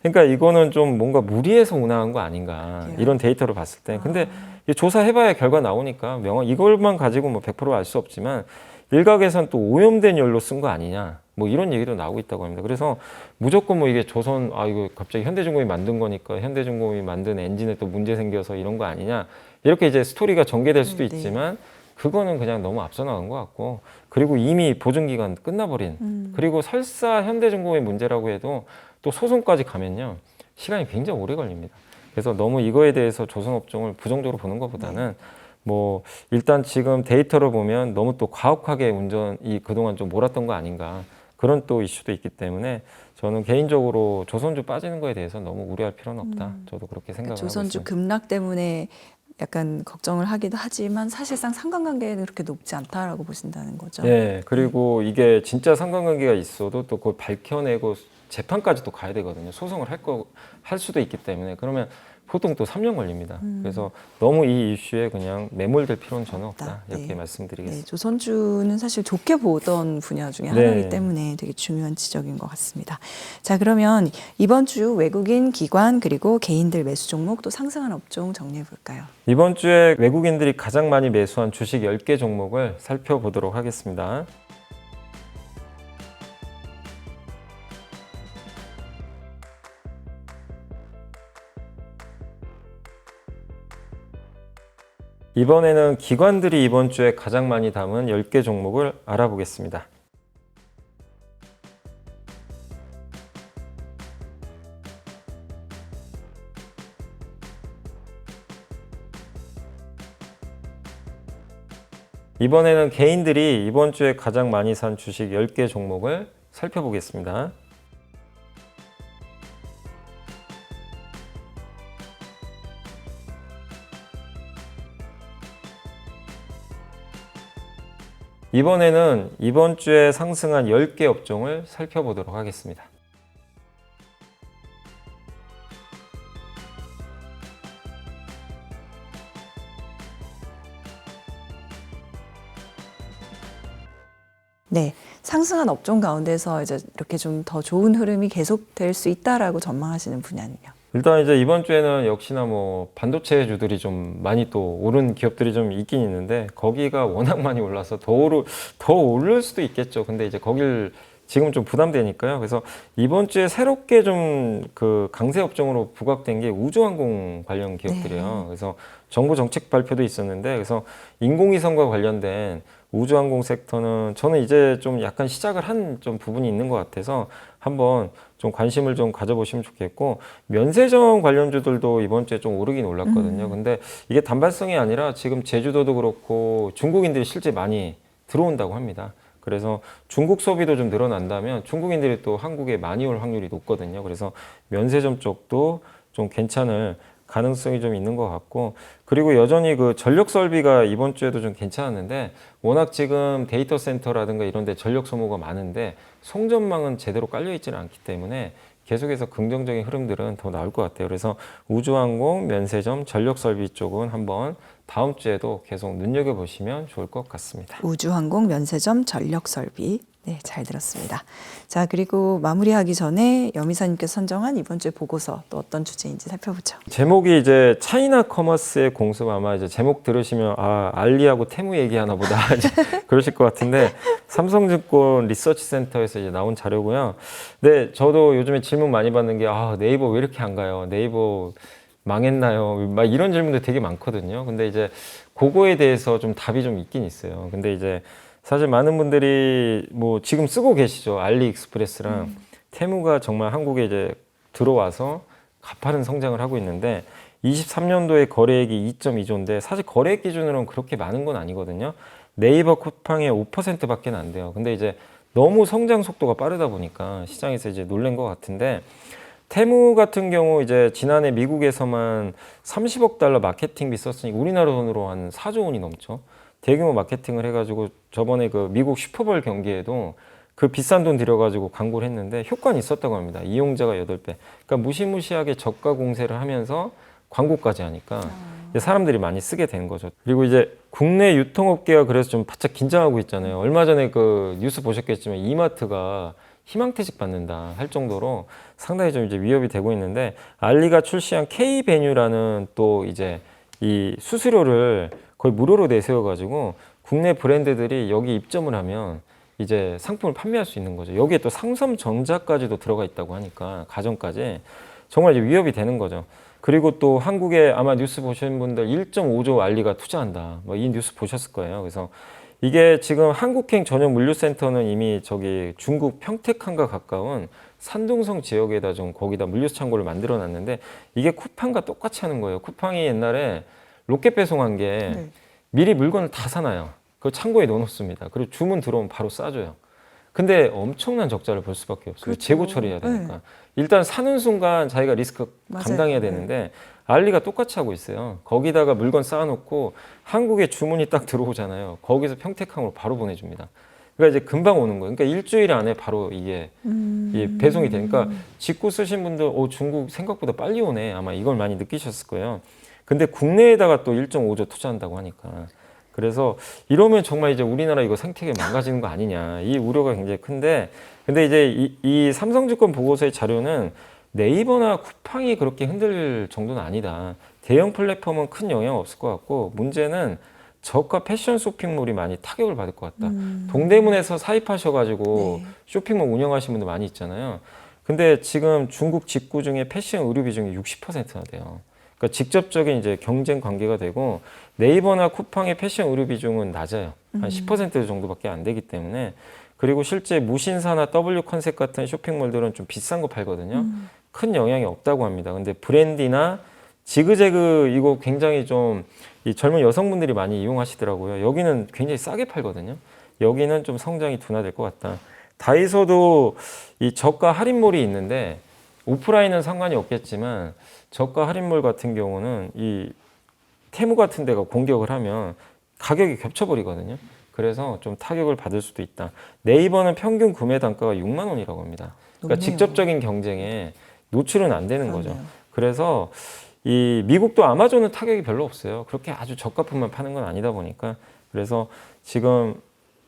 그러니까 이거는 좀 뭔가 무리해서 운항한 거 아닌가 이런 데이터를 봤을 때. 근데 조사해봐야 결과 나오니까 이걸만 가지고 뭐 100% 알 수 없지만 일각에선 또 오염된 연료 쓴 거 아니냐 뭐 이런 얘기도 나오고 있다고 합니다. 그래서 무조건 뭐 이게 조선 이거 갑자기 현대중공업이 만든 거니까 현대중공업이 만든 엔진에 또 문제 생겨서 이런 거 아니냐 이렇게 이제 스토리가 전개될 수도 있지만 그거는 그냥 너무 앞서 나간 것 같고 그리고 이미 보증 기간 끝나버린 그리고 설사 현대중공업의 문제라고 해도 또 소송까지 가면요 시간이 굉장히 오래 걸립니다. 그래서 너무 이거에 대해서 조선업종을 부정적으로 보는 것보다는 뭐 일단 지금 데이터를 보면 너무 또 과혹하게 운전이 그동안 좀 몰았던 거 아닌가 그런 또 이슈도 있기 때문에 저는 개인적으로 조선주 빠지는 거에 대해서 너무 우려할 필요는 없다. 저도 그렇게 생각을 하고 조선주 있습니다. 급락 때문에 약간 걱정을 하기도 하지만 사실상 상관관계는 그렇게 높지 않다라고 보신다는 거죠. 네, 그리고 이게 진짜 상관관계가 있어도 또 그걸 밝혀내고 재판까지 또 가야 되거든요. 소송을 할 수도 있기 때문에 그러면 보통 또 3년 걸립니다. 그래서 너무 이 이슈에 그냥 매몰될 필요는 저는 없다. 이렇게 네. 말씀드리겠습니다. 네, 조선주는 사실 좋게 보던 분야 중에 네. 하나이기 때문에 되게 중요한 지적인 것 같습니다. 자, 그러면 이번 주 외국인, 기관, 그리고 개인들 매수 종목 또 상승한 업종 정리해 볼까요? 이번 주에 외국인들이 가장 많이 매수한 주식 10개 종목을 살펴보도록 하겠습니다. 이번에는 기관들이 이번 주에 가장 많이 담은 10개 종목을 알아보겠습니다. 이번에는 개인들이 이번 주에 가장 많이 산 주식 10개 종목을 살펴보겠습니다. 이번에는 이번 주에 상승한 10개 업종을 살펴보도록 하겠습니다. 네, 상승한 업종 가운데서 이제 이렇게 좀 더 좋은 흐름이 계속될 수 있다라고 전망하시는 분야는요? 일단 이제 이번 주에는 역시나 뭐 반도체주들이 좀 많이 또 오른 기업들이 좀 있긴 있는데 거기가 워낙 많이 올라서 더 오를 수도 있겠죠. 근데 이제 거길 지금 좀 부담되니까요. 그래서 이번 주에 새롭게 좀 그 강세 업종으로 부각된 게 우주항공 관련 기업들이에요. 그래서 정부 정책 발표도 있었는데 그래서 인공위성과 관련된 우주항공 섹터는 저는 이제 좀 약간 시작을 한 좀 부분이 있는 것 같아서 한번 좀 관심을 좀 가져보시면 좋겠고 면세점 관련주들도 이번 주에 좀 오르긴 올랐거든요. 근데 이게 단발성이 아니라 지금 제주도도 그렇고 중국인들이 실제 많이 들어온다고 합니다. 그래서 중국 소비도 좀 늘어난다면 중국인들이 또 한국에 많이 올 확률이 높거든요. 그래서 면세점 쪽도 좀 괜찮을 가능성이 좀 있는 것 같고 그리고 여전히 그 전력 설비가 이번 주에도 좀 괜찮았는데 워낙 지금 데이터 센터라든가 이런 데 전력 소모가 많은데 송전망은 제대로 깔려 있지는 않기 때문에 계속해서 긍정적인 흐름들은 더 나올 것 같아요. 그래서 우주항공, 면세점, 전력 설비 쪽은 한번 다음 주에도 계속 눈여겨보시면 좋을 것 같습니다. 우주항공, 면세점, 전력설비. 네, 잘 들었습니다. 자, 그리고 마무리하기 전에 여미사님께서 선정한 이번 주의 보고서 또 어떤 주제인지 살펴보죠. 제목이 이제 차이나 커머스의 공습 아마 이제 제목 들으시면 아 알리하고 테무 얘기하나 보다 그러실 것 같은데 삼성증권 리서치 센터에서 이제 나온 자료고요. 네, 저도 요즘에 질문 많이 받는 게 아 네이버 왜 이렇게 안 가요? 네이버 망했나요? 막 이런 질문들 되게 많거든요. 근데 이제 그거에 대해서 좀 답이 좀 있긴 있어요. 근데 이제 사실 많은 분들이 뭐 지금 쓰고 계시죠. 알리익스프레스랑 테무가 정말 한국에 이제 들어와서 가파른 성장을 하고 있는데 23년도에 거래액이 2.2조인데 사실 거래액 기준으로는 그렇게 많은 건 아니거든요. 네이버 쿠팡의 5%밖에 안 돼요. 근데 이제 너무 성장 속도가 빠르다 보니까 시장에서 이제 놀란 것 같은데 테무 같은 경우 이제 지난해 미국에서만 30억 달러 마케팅비 썼으니 우리나라 돈으로 한 4조 원이 넘죠. 대규모 마케팅을 해가지고 저번에 그 미국 슈퍼볼 경기에도 그 비싼 돈 들여가지고 광고를 했는데 효과는 있었다고 합니다. 이용자가 8배. 그러니까 무시무시하게 저가 공세를 하면서 광고까지 하니까 이제 사람들이 많이 쓰게 된 거죠. 그리고 이제 국내 유통업계가 그래서 좀 바짝 긴장하고 있잖아요. 얼마 전에 그 뉴스 보셨겠지만 이마트가 희망퇴직 받는다 할 정도로 상당히 좀 이제 위협이 되고 있는데 알리가 출시한 K베뉴라는 또 이제 이 수수료를 거의 무료로 내세워가지고 국내 브랜드들이 여기 입점을 하면 이제 상품을 판매할 수 있는 거죠. 여기에 또 상섬전자까지도 들어가 있다고 하니까 가전까지 정말 이제 위협이 되는 거죠. 그리고 또 한국에 아마 뉴스 보신 분들 1.5조 알리가 투자한다. 뭐 이 뉴스 보셨을 거예요. 그래서 이게 지금 한국행 전용 물류센터는 이미 저기 중국 평택항과 가까운 산둥성 지역에다 좀 거기다 물류 창고를 만들어 놨는데 이게 쿠팡과 똑같이 하는 거예요. 쿠팡이 옛날에 로켓 배송한 게 네. 미리 물건을 다 사놔요. 그걸 창고에 넣어놓습니다. 그리고 주문 들어오면 바로 싸줘요. 근데 엄청난 적자를 볼 수밖에 없어요. 그렇죠. 재고 처리해야 되니까. 네. 일단 사는 순간 자기가 리스크 맞아요. 감당해야 되는데 알리가 똑같이 하고 있어요. 거기다가 물건 쌓아놓고 한국에 주문이 딱 들어오잖아요. 거기서 평택항으로 바로 보내줍니다. 그러니까 이제 금방 오는 거예요. 그러니까 일주일 안에 바로 이게 배송이 되니까 직구 쓰신 분들 중국 생각보다 빨리 오네 아마 이걸 많이 느끼셨을 거예요. 근데 국내에다가 또 1.5조 투자한다고 하니까 그래서 이러면 정말 이제 우리나라 이거 생태계 망가지는 거 아니냐 이 우려가 굉장히 큰데 근데 이제 이 삼성증권 보고서의 자료는 네이버나 쿠팡이 그렇게 흔들릴 정도는 아니다. 대형 플랫폼은 큰 영향 없을 것 같고 문제는 저가 패션 쇼핑몰이 많이 타격을 받을 것 같다. 동대문에서 사입하셔가지고 네. 쇼핑몰 운영하시는 분들 많이 있잖아요. 근데 지금 중국 직구 중에 패션 의류 비중이 60%나 돼요. 그러니까 직접적인 이제 경쟁 관계가 되고 네이버나 쿠팡의 패션 의류 비중은 낮아요. 한 10% 정도밖에 안 되기 때문에 그리고 실제 무신사나 W 컨셉 같은 쇼핑몰들은 좀 비싼 거 팔거든요. 큰 영향이 없다고 합니다. 근데 브랜디나 지그재그 이거 굉장히 좀 이 젊은 여성분들이 많이 이용하시더라고요. 여기는 굉장히 싸게 팔거든요. 여기는 좀 성장이 둔화될 것 같다. 다이소도 이 저가 할인몰이 있는데 오프라인은 상관이 없겠지만 저가 할인몰 같은 경우는 이 테무 같은 데가 공격을 하면 가격이 겹쳐버리거든요. 그래서 좀 타격을 받을 수도 있다. 네이버는 평균 구매 단가가 6만 원이라고 합니다. 그러니까 높네요. 직접적인 경쟁에 노출은 안 되는 거죠. 그러네요. 그래서 이 미국도 아마존은 타격이 별로 없어요. 그렇게 아주 저가품만 파는 건 아니다 보니까 그래서 지금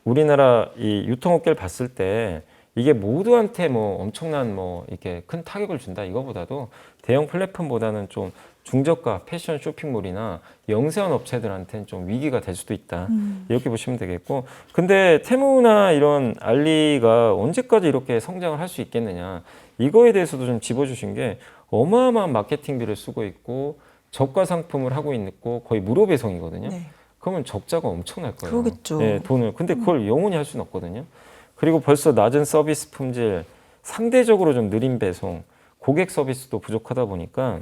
우리나라 이 유통업계를 봤을 때 이게 모두한테 뭐 엄청난 뭐 이렇게 큰 타격을 준다 이거보다도 대형 플랫폼보다는 좀 중저가 패션 쇼핑몰이나 영세한 업체들한테는 좀 위기가 될 수도 있다 이렇게 보시면 되겠고 근데 테무나 이런 알리가 언제까지 이렇게 성장을 할 수 있겠느냐 이거에 대해서도 좀 짚어주신 게 어마어마한 마케팅비를 쓰고 있고 저가 상품을 하고 있고 거의 무료 배송이거든요. 네. 그러면 적자가 엄청날 거예요. 그러겠죠. 네, 돈을. 근데 그걸 영원히 할 수는 없거든요. 그리고 벌써 낮은 서비스 품질, 상대적으로 좀 느린 배송, 고객 서비스도 부족하다 보니까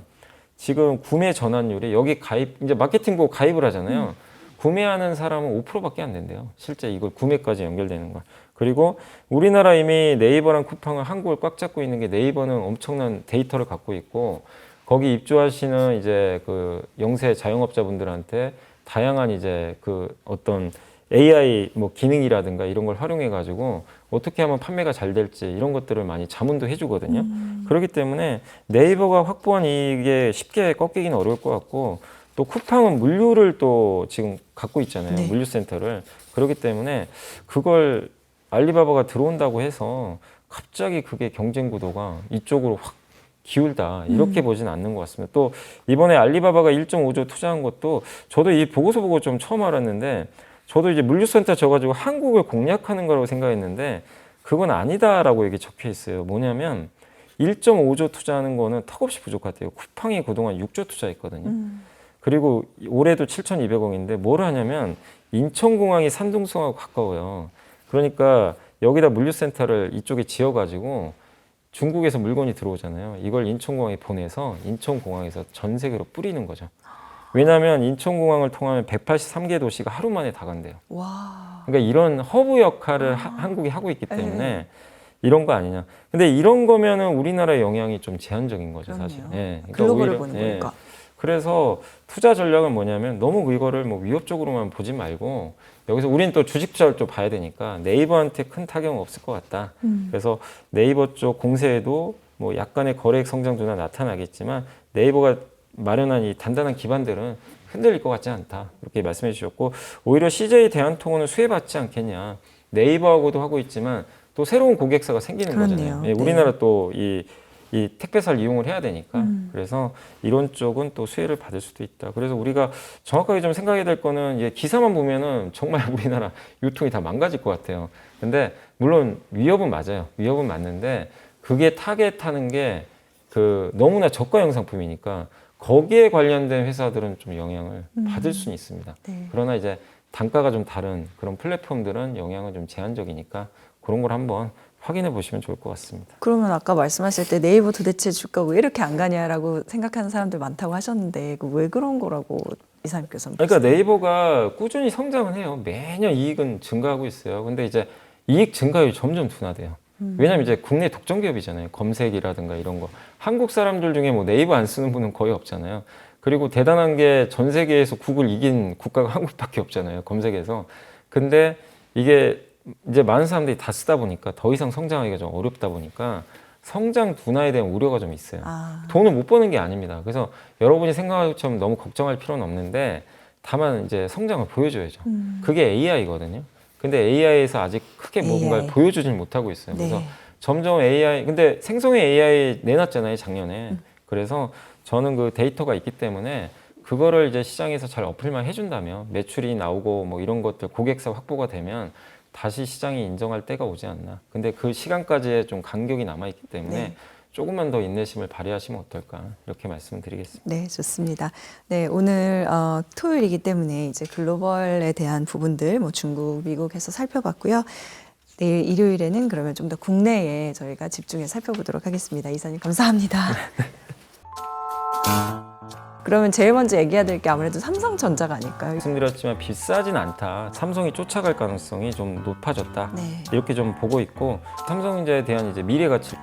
지금 구매 전환율이 여기 가입, 이제 마케팅 보고 가입을 하잖아요. 구매하는 사람은 5%밖에 안 된대요. 실제 이걸 구매까지 연결되는 걸. 그리고 우리나라 이미 네이버랑 쿠팡은 한국을 꽉 잡고 있는 게 네이버는 엄청난 데이터를 갖고 있고 거기 입주하시는 이제 그 영세 자영업자분들한테 다양한 이제 그 어떤 AI 뭐 기능이라든가 이런 걸 활용해 가지고 어떻게 하면 판매가 잘 될지 이런 것들을 많이 자문도 해주거든요. 그렇기 때문에 네이버가 확보한 이익에 쉽게 꺾이기는 어려울 것 같고 또 쿠팡은 물류를 또 지금 갖고 있잖아요. 네. 물류센터를. 그렇기 때문에 그걸 알리바바가 들어온다고 해서 갑자기 그게 경쟁 구도가 이쪽으로 확 기울다 이렇게 보진 않는 것 같습니다. 또 이번에 알리바바가 1.5조 투자한 것도 저도 이 보고서 보고 좀 처음 알았는데 저도 이제 물류센터 져가지고 한국을 공략하는 거라고 생각했는데 그건 아니다라고 여기 적혀 있어요. 뭐냐면 1.5조 투자하는 거는 턱없이 부족하대요. 쿠팡이 그동안 6조 투자했거든요. 그리고 올해도 7,200억인데 뭘 하냐면 인천공항이 산둥성하고 가까워요. 그러니까 여기다 물류센터를 이쪽에 지어가지고 중국에서 물건이 들어오잖아요. 이걸 인천공항에 보내서 인천공항에서 전 세계로 뿌리는 거죠. 왜냐하면 인천공항을 통하면 183개 도시가 하루 만에 다 간대요. 와. 그러니까 이런 허브 역할을 한국이 하고 있기 때문에 네. 이런 거 아니냐. 근데 이런 거면은 우리나라의 영향이 좀 제한적인 거죠, 사실. 그렇네요. 예. 그러니까 글로벌을 오히려, 보는 예. 거니까. 그래서 투자 전략은 뭐냐면 너무 이거를 뭐 위협적으로만 보지 말고 여기서 우리는 또 주식 투자를 또 봐야 되니까 네이버한테 큰 타격은 없을 것 같다. 그래서 네이버 쪽 공세에도 뭐 약간의 거래액 성장 둔화 나타나겠지만 네이버가 마련한 이 단단한 기반들은 흔들릴 것 같지 않다. 이렇게 말씀해 주셨고 오히려 CJ 대한통운은 수혜받지 않겠냐. 네이버하고도 하고 있지만 또 새로운 고객사가 생기는 그렇네요. 거잖아요. 예, 네. 우리나라 또 이 택배사를 이용을 해야 되니까 그래서 이런 쪽은 또 수혜를 받을 수도 있다. 그래서 우리가 정확하게 좀 생각해야 될 거는 기사만 보면은 정말 우리나라 유통이 다 망가질 것 같아요. 근데 물론 위협은 맞아요. 위협은 맞는데 그게 타겟하는 게 그 너무나 저가 영상품이니까 거기에 관련된 회사들은 좀 영향을 받을 수는 있습니다. 네. 그러나 이제 단가가 좀 다른 그런 플랫폼들은 영향은 좀 제한적이니까 그런 걸 한번 확인해 보시면 좋을 것 같습니다. 그러면 아까 말씀하실 때 네이버 도대체 주가 왜 이렇게 안 가냐라고 생각하는 사람들 많다고 하셨는데 그 왜 그런 거라고 이사님께서는 그러니까 네이버가 꾸준히 성장은 해요. 매년 이익은 증가하고 있어요. 근데 이제 이익 증가율이 점점 둔화돼요. 왜냐하면 이제 국내 독점 기업이잖아요. 검색이라든가 이런 거. 한국 사람들 중에 뭐 네이버 안 쓰는 분은 거의 없잖아요. 그리고 대단한 게 전 세계에서 구글 이긴 국가가 한국밖에 없잖아요. 검색에서. 근데 이게 이제 많은 사람들이 다 쓰다 보니까 더 이상 성장하기가 좀 어렵다 보니까 성장 둔화에 대한 우려가 좀 있어요. 아. 돈을 못 버는 게 아닙니다. 그래서 여러분이 생각하는 것처럼 너무 걱정할 필요는 없는데 다만 이제 성장을 보여줘야죠. 그게 AI거든요. 근데 AI에서 아직 크게 뭔가를 AI. 보여주진 못하고 있어요. 네. 그래서 점점 AI, 근데 생성의 AI 내놨잖아요, 작년에. 그래서 저는 그 데이터가 있기 때문에 그거를 이제 시장에서 잘 어플만 해준다면 매출이 나오고 뭐 이런 것들 고객사 확보가 되면 다시 시장이 인정할 때가 오지 않나. 근데 그 시간까지의 좀 간격이 남아있기 때문에 네. 조금만 더 인내심을 발휘하시면 어떨까 이렇게 말씀드리겠습니다. 네, 좋습니다. 네, 오늘 토요일이기 때문에 이제 글로벌에 대한 부분들, 뭐 중국, 미국에서 살펴봤고요. 내일 일요일에는 그러면 좀 더 국내에 저희가 집중해서 살펴보도록 하겠습니다. 이사님 감사합니다. 그러면 제일 먼저 얘기해야 될 게 아무래도 삼성전자가 아닐까요? 말씀드렸지만 비싸진 않다. 삼성이 쫓아갈 가능성이 좀 높아졌다. 네. 이렇게 좀 보고 있고 삼성전자에 대한 이제 미래 가치